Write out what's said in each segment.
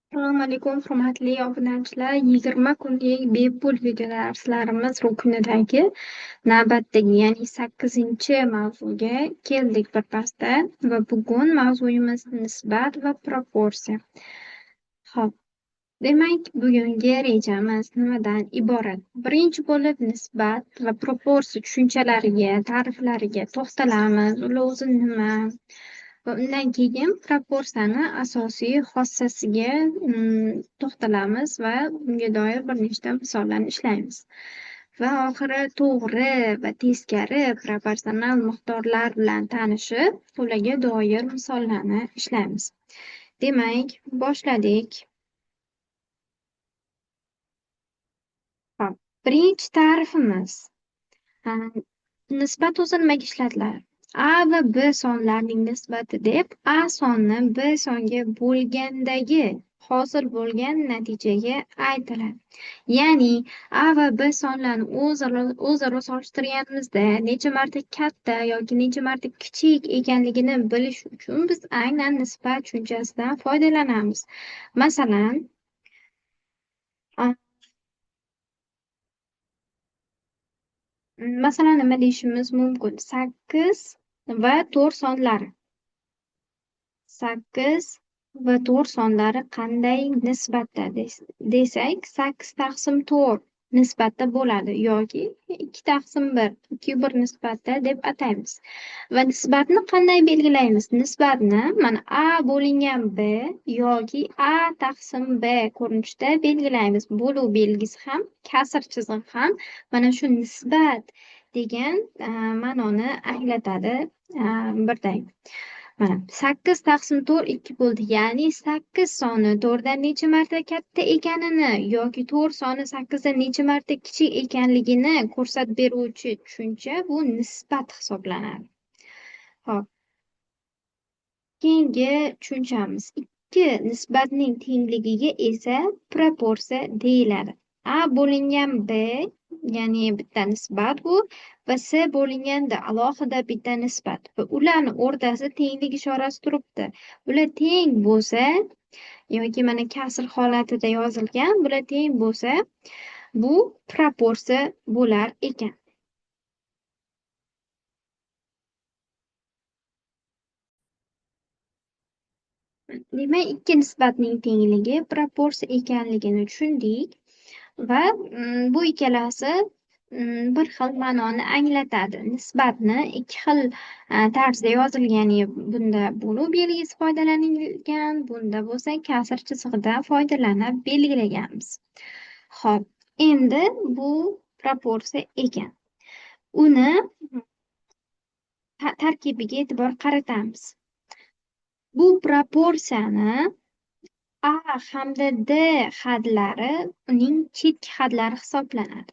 Assalomu alaykum, hurmatli obunachilar. 20 kunlik bepul videodarslarimiz rukunidagi navbatdagi, ya'ni 8-mavzuga keldik birpasda va bugun mavzuyimiz nisbat va proporsiya. Xo'p, demak, bugungi rejamiz nimadan iborat? Birinchi bo'lib nisbat va proporsiya tushunchalariga, ta'riflariga to'xtalamiz. Ular o'zi nima? Va undan keyin proporsiyani asosiy xossasiga to'xtalamiz va unga doir bir nechta misollarni ishlaymiz. Va oxiri to'g'ri va teskari proporsional miqdorlar bilan tanishib, ularga doir misollarni ishlaymiz. Demak, boshladik. Hop, birinchi ta'rifimiz. Ha, nisbat o'zi nimaga ishlatiladi? A va B sonlarining nisbati deb A sonni B songa bo'lgandagi hosil bo'lgan natijaga aytiladi. Ya'ni A va B sonlarni o'zaro solishtirganimizda necha marta katta yoki necha marta kichik ekanligini bilish uchun biz aynan nisbat tushunchasidan foydalanamiz. Masalan, nima deyishimiz mumkin? 8 va 4 sonlari. 8 va 4 sonlari qanday nisbatda desak, 8 taqsim 4 nisbatda bo'ladi yoki 2 taqsim 1, 2/1 nisbatda deb ataymiz. Va nisbatni qanday belgilaymiz? Nisbatni mana A bo'lingan B yoki A taqsim B ko'rinishida belgilaymiz. Bo'luv belgisi ham, kasr chizig'i ham mana shu nisbat degan ma'noni anglatadi birday. Mana 8 taqsim 4 2 bo'ldi. Ya'ni 8 soni 4dan necha marta katta ekanini yoki 4 soni 8dan necha marta kichik ekanligini ko'rsatib beruvchi tushuncha bu nisbat hisoblanadi. Xo'p, keyingi tushunchamiz. Ikki nisbatning tengligiga esa proporsiya deyiladi. A bo'lingan B, ya'ni bitta nisbat bu, va C bo'linganda alohida bitta nisbat va ularni o'rtasida tenglik ishorasi turibdi. Bular teng bo'lsa yoki mana kasr holatida yozilgan, bular teng bo'lsa, bu proporsiya bo'lar ekan. Demak, ikki nisbatning tengligi proporsiya ekanligini tushundik va bu ikkalasi bir xil ma'noni anglatadi. Nisbatni ikki xil tarzda yozilgan, bunda bo'luv belgisi foydalanilgan, bunda bo'lsa kasr chizig'idan foydalanib belgilaganmiz. Xo'p, endi bu proporsiya ekan. Uni tarkibiga e'tibor qaratamiz. Bu proporsiyani A hamda D hadlari uning chetki hadlari hisoblanadi.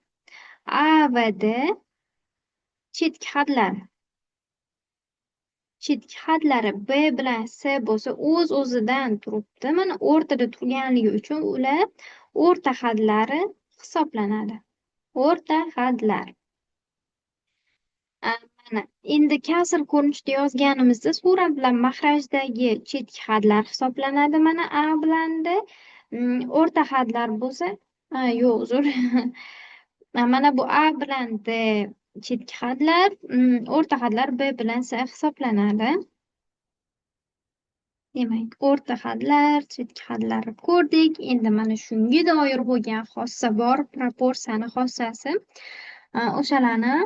A va D chetki hadlari. Chetki hadlari B bilan C bo'lsa, o'z-o'zidan turibdi. Mana o'rtada turganligi uchun ular o'rta hadlari hisoblanadi. O'rta hadlar. Mana endi kasr ko'rinishida yozganimizda surat bilan mahrajdagi chetki hadlar hisoblanadi. Mana A bilan D. O'rta hadlar bo'lsa, yo'q, uzr. Mana bu A bilan D chetki hadlar, o'rta hadlar B bilan C hisoblanadi. Demak, o'rta hadlar, chetki hadlarni ko'rdik. Endi mana shunga doir bo'lgan xossa bor, proporsiyani xossasi. O'shalarni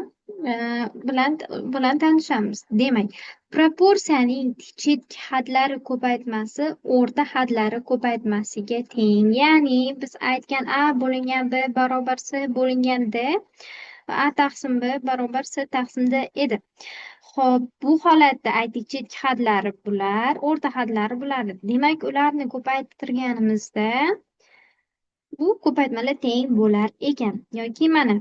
bilan tanishamiz. Demak, proporsiyaning chetki hadlari ko'paytmasi o'rta hadlari ko'paytmasiga teng. Ya'ni biz aytgan A bo'lingan B barobar C bo'lingan D va A taqsim B barobar C taqsim D edi. Xo'p, bu holatda aytdik, chetki hadlari bular, o'rta hadlari bular. Demak, ularni ko'paytirganimizda bu ko'paytmalar teng bo'lar ekan. Yoki mana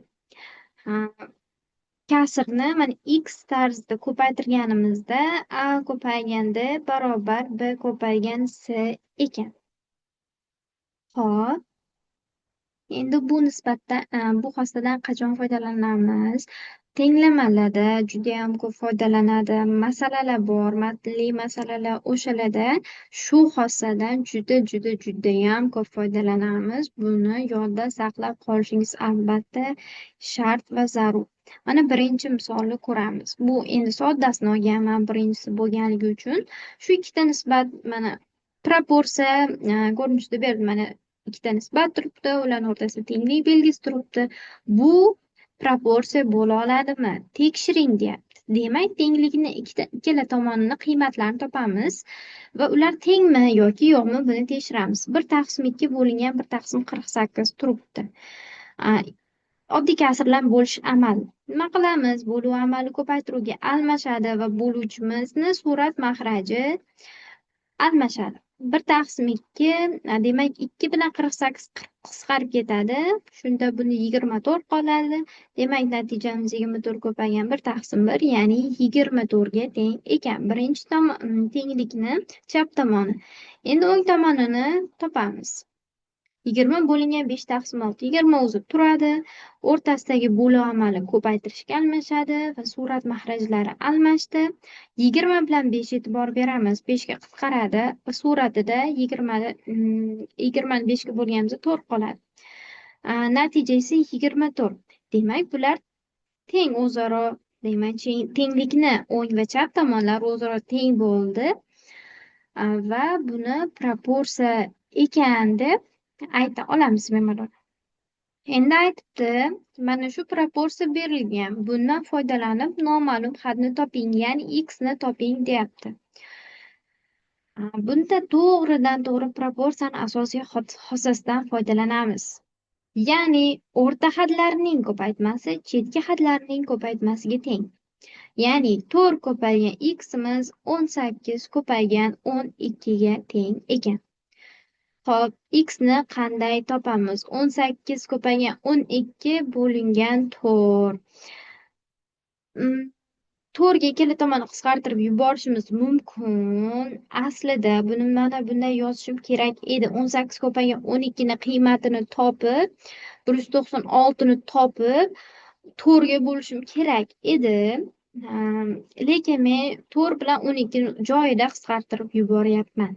kasrni mana x tarzda ko'paytirganimizda A ko'paygan D barobar B ko'paygan C ekan. Xo'p, endi bu nisbatdan, bu xossadan qachon foydalanamiz? Tenglamalarda judayam ko'p foydalanadi. Masalalar bor, matnli masalalar o'shalarda shu xossadan judayam ko'p foydalanamiz. Buni yodda saqlab qolishingiz albatta shart va zarur. Mana birinchi misolni ko'ramiz. Bu endi soddasini olganman birinchisi bo'lganligi uchun. Shu ikkita nisbat mana proporsiya ko'rinishida berdi. Mana ikkita nisbat turibdi, ularning o'rtasida tenglik belgisi turibdi. Bu proporsiya bo'la oladimi? Tekshiring deyapti. Demak, tenglikni ikkala tomonini qiymatlarini topamiz va ular tengmi yoki yo'qmi buni tekshiramiz. 1/2 bo'lingan 1/48 turibdi. A, Oddiy kasrlar bo'lish amali. Nima qilamiz? Bo'luv amali ko'paytiruvga almashadi va bo'luvchimizni surat mahraji almashadi. 1/2 demak 2 bilan 48 qisqarib ketadi. Shunda buni 24 qoladi. Demak natijamiz 24 ko'paygan 1/1 ya'ni 24 ga teng ekan. Birinchi tenglikni chap tomoni. Endi o'ng tomonini topamiz. 20 bo'lingan 5/6. 20 o'zi turadi. O'rtasidagi bo'luv amali ko'paytirishga almashadi va surat mahrajlari almashdi. 20 bilan 5 e'tibor beramiz. 5 ga qisqaradi va suratida 20 ni 5 ga bo'lganimizda 4 qoladi. Natija esa 24. Demak, bular teng o'zaro. Demak, tenglikni o'ng va chap tomonlar o'zaro teng bo'ldi va buni proporsiya ekan deb ayta olamiz bemalol. Endi aytibdi, mana shu proporsiya berilgan. Bundan foydalanib noma'lum hadni toping, ya'ni x ni toping deyapti. Bunda to'g'ridan-to'g'ri proporsiyani asosiy xossasidan foydalanamiz. Ya'ni o'rta hadlarning ko'paytmasi chetki hadlarning ko'paytmasiga teng. Ya'ni 4 ko'paygan ximiz 18 ko'paygan 12 ga teng ekan. Xo'p, x ni qanday topamiz? 18 ko'paygan 12 bo'lingan 4. 4 ga ikkala tomonni qisqartirib yuborishimiz mumkin. Aslida buni mana bunday yozishim kerak edi. 18 ko'paygan 12 ni qiymatini topib, 196 ni topib, 4 ga bo'lishim kerak edi. Lekin men 4 bilan 12 ni joyida qisqartirib yuboryapman.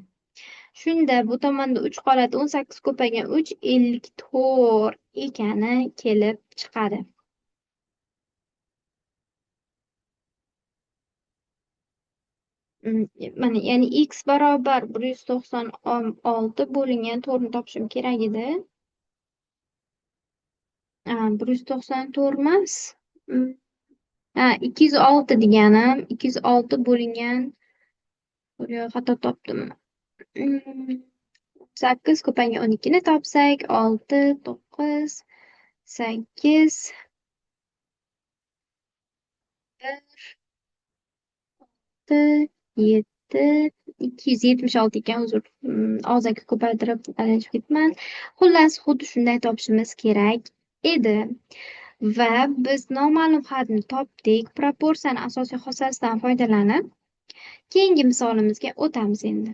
Shunda bu tomonda 3 qoladi. 18 ko'paygan 3 54 ekani kelib chiqadi. Mana ya'ni x barobar 196 bo'lingan 4 ni topishim kerak edi. 194 emas. 206 deganim. 206 bo'lingan xato topdim. 8 ko'paygan 12 ni topsak 6 9 8 1 7 276 ekan, uzr. Og'zaki ko'paytirib adashib ketman. Xullas, xuddi shunday topishimiz kerak edi. Va biz noma'lum hadni topdik. Proporsiyani asosiy xossasidan foydalanib, keyingi misolimizga o'tamiz endi.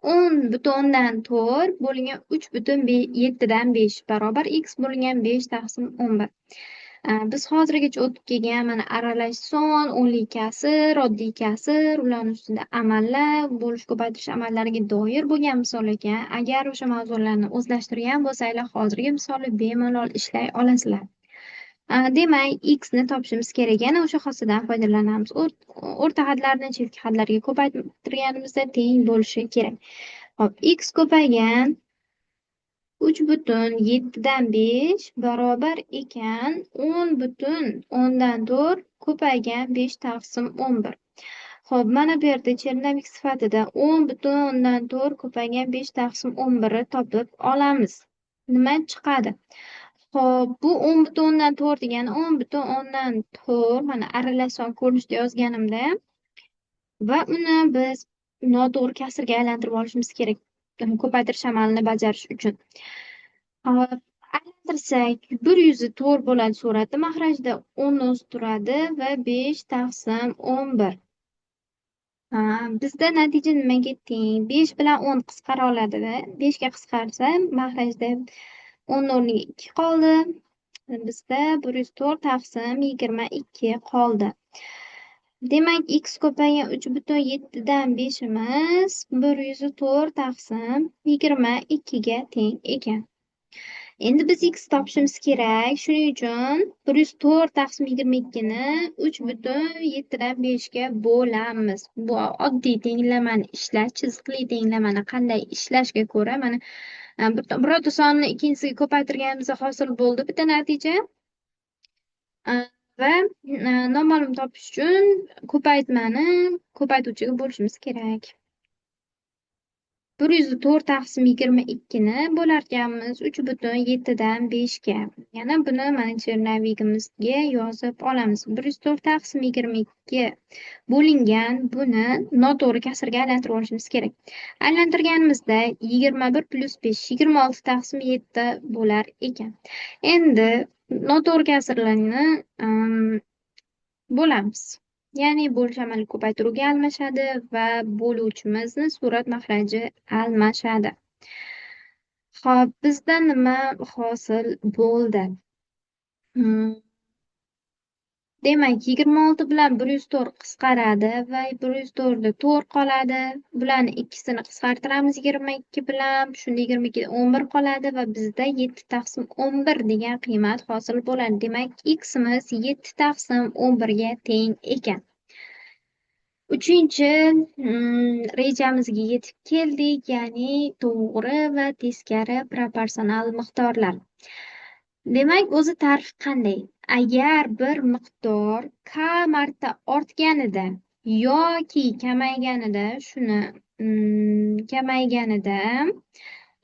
10/4 bo'lingan 3/7 barobar x bo'lingan 5/11. Biz hozirgacha o'tib kelgan mana aralash son, o'nli kasr, oddiy kasr, ularning ustida amallar, bo'lish ko'paytirish amallariga doir bo'lgan misol ekan. Agar o'sha mavzularni o'zlashtirgan bo'lsanglar, hozirgi misolni bemalol ishlay olasizlar. Demak, x ni topishimiz kerak. Yana o'sha xossadan foydalanamiz. O'rta hadlarni chetki hadlarga ko'paytirganimizda teng bo'lishi kerak. Hop, x ko'paygan 3/7 barobar ekan 10/4 ko'paygan 5/11. Xo'p, mana bu yerda chernavik sifatida 10/4 ko'paygan 5/11 topib olamiz. Nima chiqadi? Xo'p, bu 10/4 degani 10/4 mana aralash son ko'rinishda yozganimda va uni biz noto'g'ri kasrga aylantirib olishimiz kerak. Ko'paytirish amalini bajarish uchun. Aylantirsak 104 bo'ladi surati mahrajda 10 o'zi turadi va 5/11. Bizda natija nimaga teng? 5 bilan 10 qisqara oladi va 5 ga qisqarsa mahrajda 10 o'rniga 2 qoldi. Bizda 104 taqsim 22 qoldi. Demak, x ko'paygan 3,7dan 5imiz 104 taqsim 22 ga teng ekan. Endi biz x topishimiz kerak. Shuning uchun 104 taqsim 22ni 3,7dan 5ga bo'lamiz. Bu oddiy tenglamani ishlash, chiziqli tenglamani qanday ishlashga ko'ra mana birorta sonni ikkinchisiga ko'paytirganimizda hosil bo'ldi bitta natija. Va noma'lum topish uchun ko'paytmani ko'paytuvchiga bo'lishimiz kerak. 104 taqsim 22ni bo'larkanmiz 3,7dan 5ga. Yana buni mana chernavigimizga yozib olamiz. 104 taqsim 22 bo'lingan buni noto'g'ri kasrga aylantirib olishimiz kerak. Aylantirganimizda 21 plus 5 26 taqsim 7 bo'lar ekan. Endi noto'g'ri kasrlarni bo'lamiz. Ya'ni bo'lish amali ko'paytiruvga almashadi va bo'luvchimizni surat mahraji almashadi. Xo'p, bizda nima hosil bo'ldi? Demak, 26 bilan 104 qisqaradi va 104da 4 qoladi. Bularni ikkisini qisqartiramiz 22 bilan. Shunda 22 11 qoladi va bizda 7 taqsim 11 degan qiymat hosil bo'ladi. Demak, x imiz 7 taqsim 11 ga teng ekan. Uchinchi rejamizga yetib keldik, ya'ni to'g'ri va teskari proporsional miqdorlar. Demak, o'zi ta'rif qanday? Agar bir miqdor k marta ortganida yoki kamayganida, kamayganida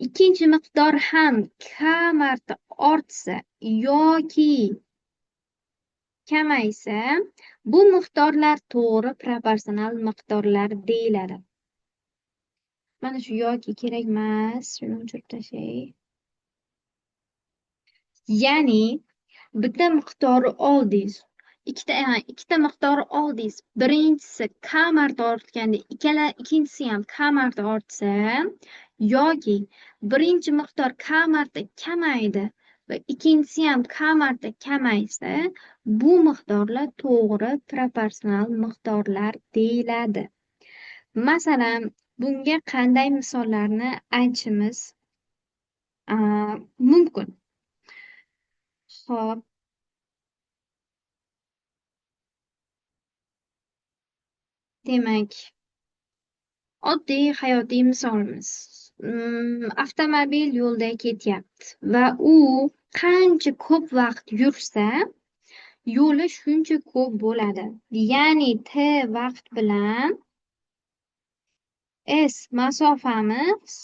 ikkinchi miqdor ham k marta ortsa yoki kamaysa, bu miqdorlar to'g'ri proporsional miqdorlar deyiladi. Mana shu yoki kerak emas, shuni o'chirib tashlay. Ya'ni bitta miqdorni oldingiz, ikkita miqdorni oldingiz. Birinchisi k marta ortganda, ikkinchisi ham k marta ortsa yoki birinchi miqdor k marta kamaydi va ikkinchisi ham k marta kamaysa, bu miqdorlar to'g'ri proporsional miqdorlar deyiladi. Masalan, bunga qanday misollarni aytishimiz mumkin? Xo'p, demak, oddiy hayotiy misolimiz. Avtomobil yo'lda ketyapti va u qancha ko'p vaqt yursa, yo'li shuncha ko'p bo'ladi. Ya'ni t vaqt bilan s masofamiz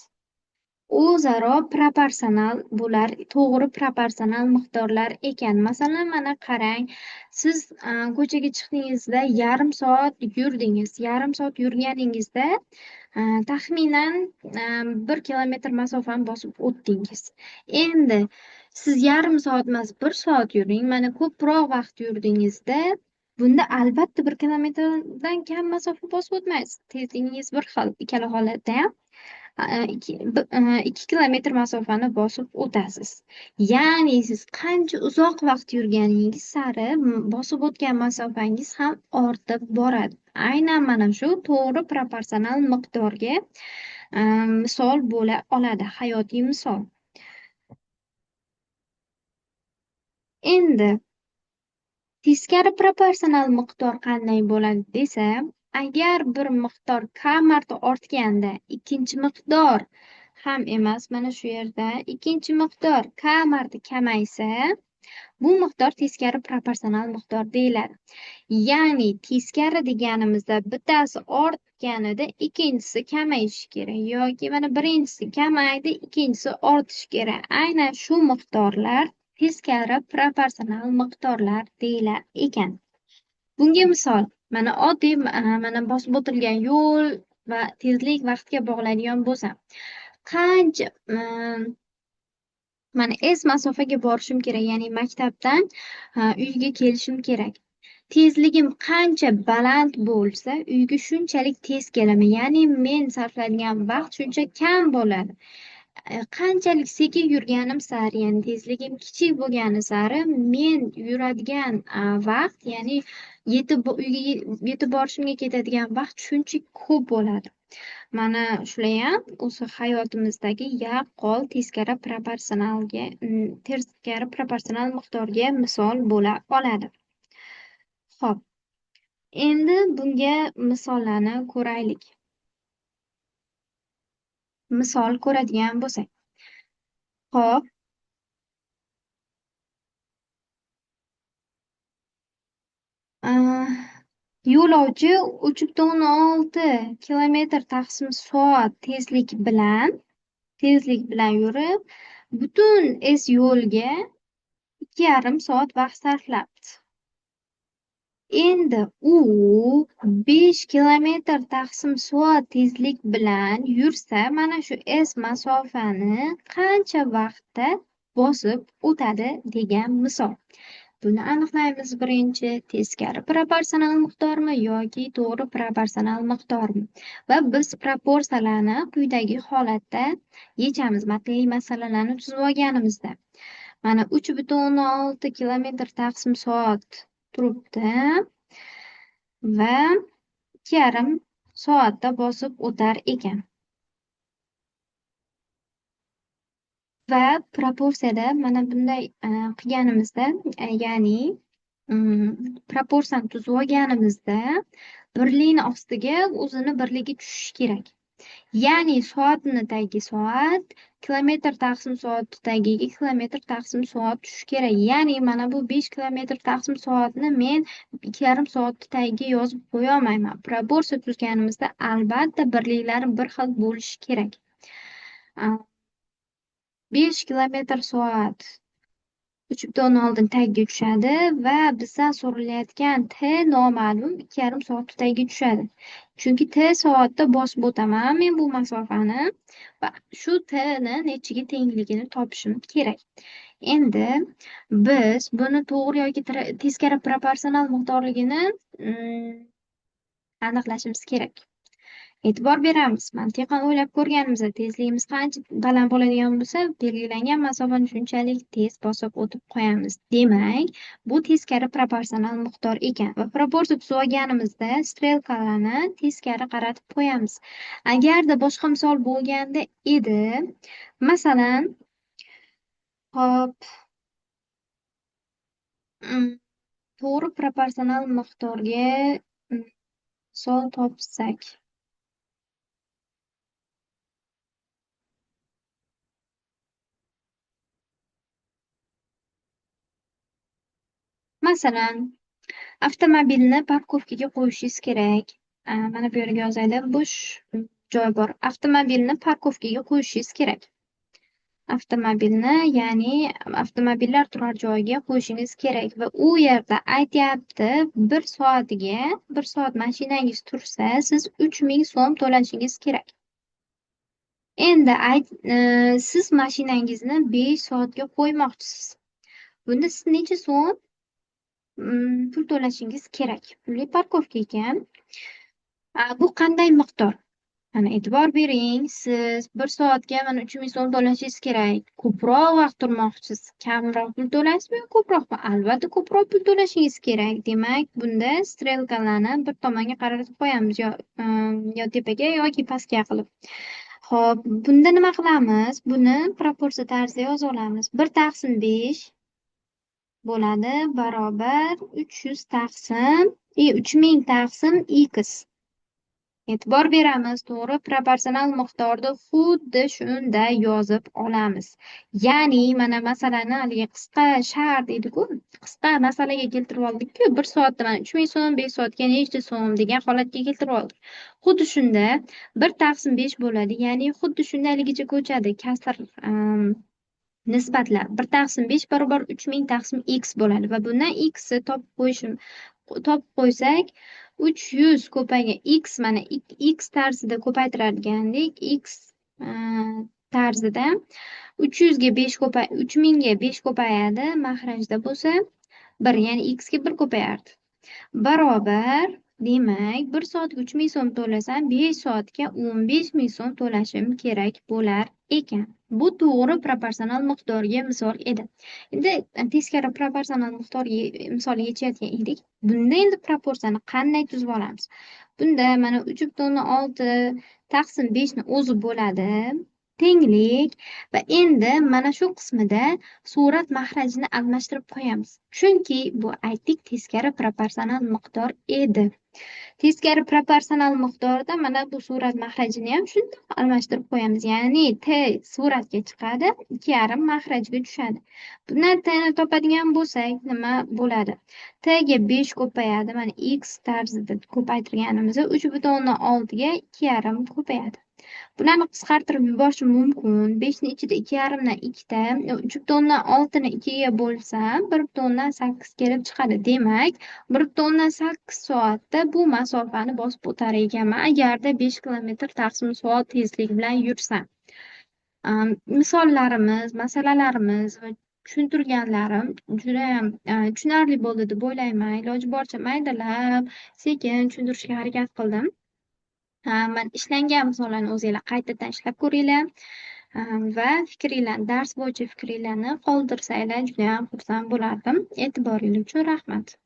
o'zaro proporsional bo'lar, to'g'ri proporsional miqdorlar ekan. Masalan, mana qarang, siz ko'chaga chiqdingizda yarim soat yurdingiz. Yarim soat yurganingizda taxminan 1 kilometr masofani bosib o'tdingiz. Endi siz yarim soat emas, 1 soat yuring. Mana ko'proq vaqt yurdingizda, bunda albatta 1 kilometrdan kam masofa bosib o'tmaysiz. Tezligingiz bir xil, ikkala holatda ham 2 kilometr masofani bosib o'tasiz. Ya'ni siz qancha uzoq vaqt yurganingiz sari bosib o'tgan masofangiz ham ortib boradi. Aynan mana shu to'g'ri proporsional miqdorga misol bo'la oladi, hayotiy misol. Endi teskari proporsional miqdor qanday bo'ladi desa, agar bir miqdor k marta ortganda, ikkinchi miqdor ham emas, mana shu yerda ikkinchi miqdor k marta kamaysa, bu miqdor teskari proporsional miqdor deyiladi. Ya'ni teskari deganimizda bittasi ortganida ikkinchisi kamayishi kerak yoki mana birinchisi kamaydi, ikkinchisi ortishi kerak. Aynan shu miqdorlar teskari proporsional miqdorlar deyilar ekan. Bunga misol, mana oddiy mana bosib o'tilgan yo'l va tezlik vaqtga bog'laydigan bo'lsa, qancha mana s masofaga borishim kerak, ya'ni maktabdan uyga kelishim kerak. Tezligim qancha baland bo'lsa, uyga shunchalik tez kelaman. Ya'ni men sarflaydigan vaqt shuncha kam bo'ladi. qanchalik sekin yurganim sari, ya'ni tezligim kichik bo'lgani sari men yuradigan vaqt, ya'ni uyga yetib borishimga ketadigan vaqt shuncha ko'p bo'ladi. Mana shulayam o'zi hayotimizdagi yaqqol teskari proporsional miqdorga misol bo'la oladi. Xo'p, endi bunga misollarni ko'raylik. Misol ko'radigan bo'lsak. Xo'p, yo'lovchi 3,6 km/soat tezlik bilan yurib, butun yo'lga 2,5 soat vaqt sarflabdi. Endi u 5 km/soat tezlik bilan yursa, mana shu masofani qancha vaqtda bosib o'tadi degan misol. Buni aniqlaymiz. Birinchi, teskari proporsional miqdormi yoki to'g'ri proporsional miqdormi? Va biz proporsiyalarni quyidagi holatda yechamiz. Matnli masalalarni tuzib olganimizda. Mana 3,6 km/soat turibdi va 2,5 soatda bosib o'tar ekan. Va proporsiyada mana bunday qilganimizda, ya'ni proporsiyani tuzib olganimizda birlikni ostiga o'zini birligi tushishi kerak. Ya'ni soatni tagiga soat, kilometr taqsim soat tagiga kilometr taqsim soat tushishi kerak. Ya'ni mana bu 5 km taqsim soatni men 2,5 soat tagiga yozib qo'ya olmayman. Proporsiya tuzganimizda albatta birliklari bir xil bo'lishi kerak. 5 km/soat 3,6 tagiga tushadi va bizdan so'ralayotgan t noma'lum 2,5 soat tagiga tushadi. Chunki t soatda bosib o'taman men bu masofani va shu t'ni nechiga tengligini topishim kerak. Endi biz buni to'g'ri yoki teskari proporsional miqdorligini aniqlashimiz kerak. E'tibor beramiz. Mantiqan o'ylab ko'rganimizda tezligimiz qancha baland bo'ladigan bo'lsa, belgilangan masofani shunchalik tez bosib o'tib qo'yamiz. Demak, bu teskari proporsional miqdor ekan va proporsiya tuzib olganimizda strelkalarni teskari qaratib qo'yamiz. Agarda boshqa misol bo'lganda edi, masalan, hop, to'g'ri proporsional miqdorga misol topsak. Masalan, avtomobilni parkovkaga qo'yishingiz kerak. Mana bu yerga yozaylik, bo'sh joy bor. Avtomobilni parkovkaga qo'yishingiz kerak. Avtomobilni, ya'ni avtomobillar turar joyiga qo'yishingiz kerak va u yerda aytyapti, 1 soat mashinangiz tursa, siz 3,000 so'm to'lashingiz kerak. Endi siz mashinangizni 5 soatga qo'ymoqchisiz. Bunda siz necha so'm pul to'lashingiz kerak? Pulli parkovka ekan. Bu qanday miqdor? Mana e'tibor bering, siz 1 soatga mana 3,000 so'm to'lashingiz kerak. Ko'proq vaqt turmoqchisiz. Kamroq pul to'laysizmi yo ko'proqmi? Albatta ko'proq pul to'lashingiz kerak. Demak, bunda strelkalarni bir tomonga qaratib qo'yamiz, yo tepaga yoki pastga qilib. Xo'p, bunda nima qilamiz? Buni proporsiya tarzida yoza olamiz. 1/5 bo'ladi barobar 3,000 taqsim x. E'tibor beramiz, to'g'ri proporsional miqdorni xuddi shunday yozib olamiz. Ya'ni mana masalani haligi qisqa shart edi-ku, qisqa masalaga keltirib oldik-ku, 1 soatda mana 3,000 so'm, 5 soatga necha so'm degan holatga keltirib oldik. Xuddi shunda 1/5 bo'ladi, ya'ni xuddi shundayligicha ko'chadi kasr nisbatlar. 1/5 barobar 3,000 taqsim x bo'ladi va bundan x ni topib qo'ysak, 300 ko'paygan x, mana x tarzida ko'paytiradigandik, x tarzida 300 ga 5 3000 ga 5 ko'payadi, mahrajda bo'lsa 1, ya'ni x ga 1 ko'payardi. Barobar Demak, bir soatga 3 ming so'm to'lasam, 5 soatga 15 ming so'm to'lashim kerak bo'lar ekan. Bu to'g'ri proporsional miqdorga misol edi. Endi teskari proporsional miqdorga misol yechayotgan edik. Bunda endi proporsiyani qanday tuzib olamiz? Bunda mana 3,6 taqsim 5 ni o'zi bo'ladi. Tenglik va endi mana shu qismida surat mahrajini almashtirib qo'yamiz. Chunki bu aytdik teskari proporsional miqdor edi. Teskari proporsional miqdorda mana bu surat mahrajini ham shundoq almashtirib qo'yamiz. Ya'ni T suratga chiqadi, 2,5 mahrajga tushadi. Bundan T ni topadigan bo'lsak, nima bo'ladi? T ga 5 ko'payadi. Mana X tarzida ko'paytirganimizda 3,6 ga 2,5 ko'payadi. Bularni qisqartirib yuborishim mumkin. 5 ni ichida 2,5 dan 2 ta, 3,6 ni 2 ga bo'lsam, 1,8 kelib chiqadi. Demak, 1,8 soatda bu masofani bosib o'tar ekanman agarda 5 kilometr taqsim soat tezlik bilan yursam. Misollarimiz, masalalarimiz va tushuntirganlarim judayam tushunarli bo'ldi deb o'ylayman. Iloji boricha maydalab, sekin tushuntirishga harakat qildim. Man ishlangan misollarni o'zinglar qaytadan ishlab ko'ringlar va fikringlarni, dars bo'yicha fikringlarni qoldirsanglar judayam xursand bo'lardim. E'tiboringiz uchun rahmat.